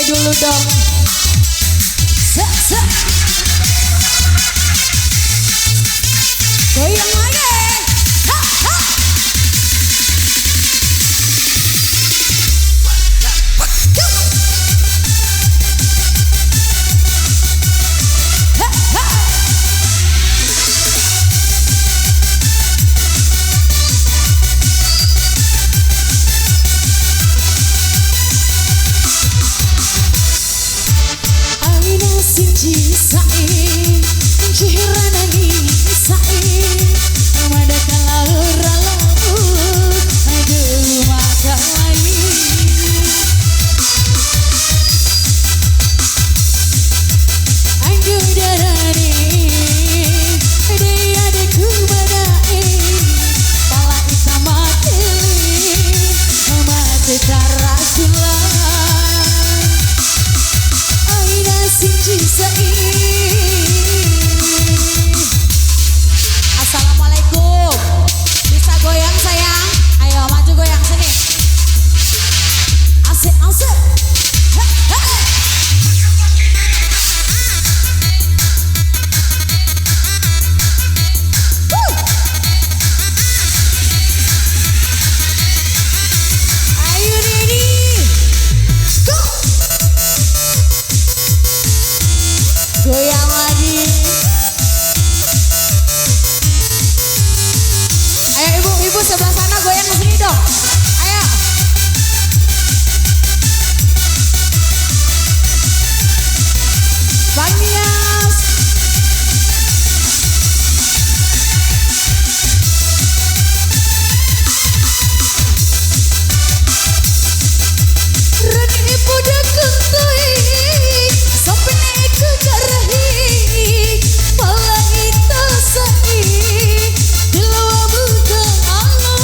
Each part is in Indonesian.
dulu dong. Goyang lagi. Ha, ha. Cisain, cihirana ngisain, ramada kalaur laut, aduh mata lain. Aduh darani, dia deku badain, pala hitam mati, mati tarasulah. Assalamualaikum. Bisa goyang sayang? Ayo maju goyang sini. Asik asik. Ayo Dini. Go. Goyang lagi. Ayo ibu-ibu sebelah sana goyang kesini dong. Ayo. Bang Nias. Rani ibu dekeng tui. Sampai ke garahi. Pala ita sai. Dilawa buka alun.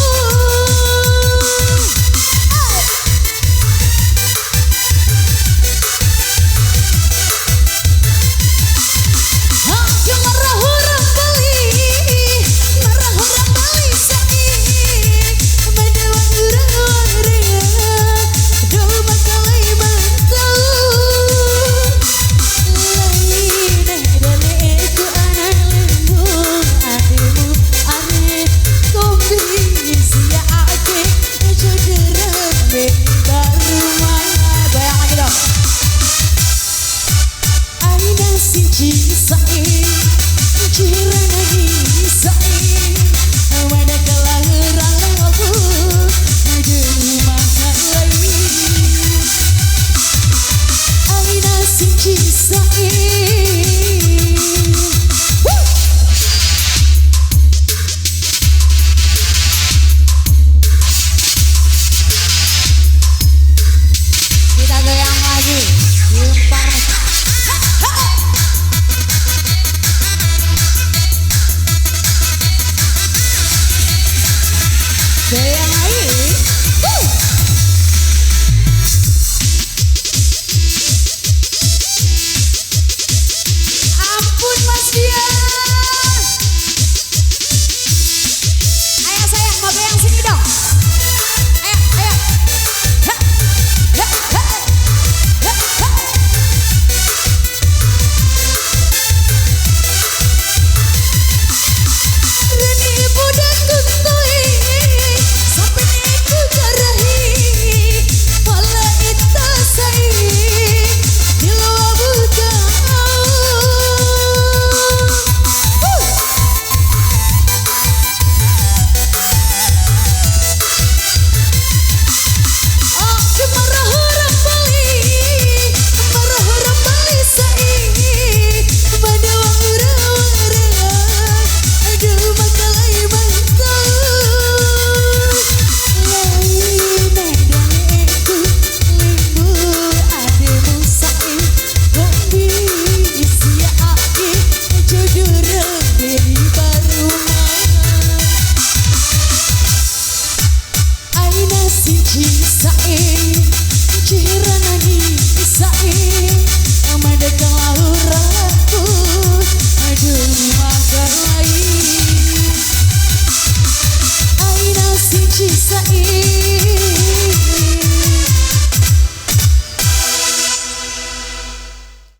Yang marah orang Bali. Marah orang Bali sai. Badawan urang rea. Doa bakalai bantu. Cisain, cihirana ngisain, ramada kalaur laut, aduh mata lain. Aina sing cisain. Kita goyang lagi. Yumpar. Goyang lagi.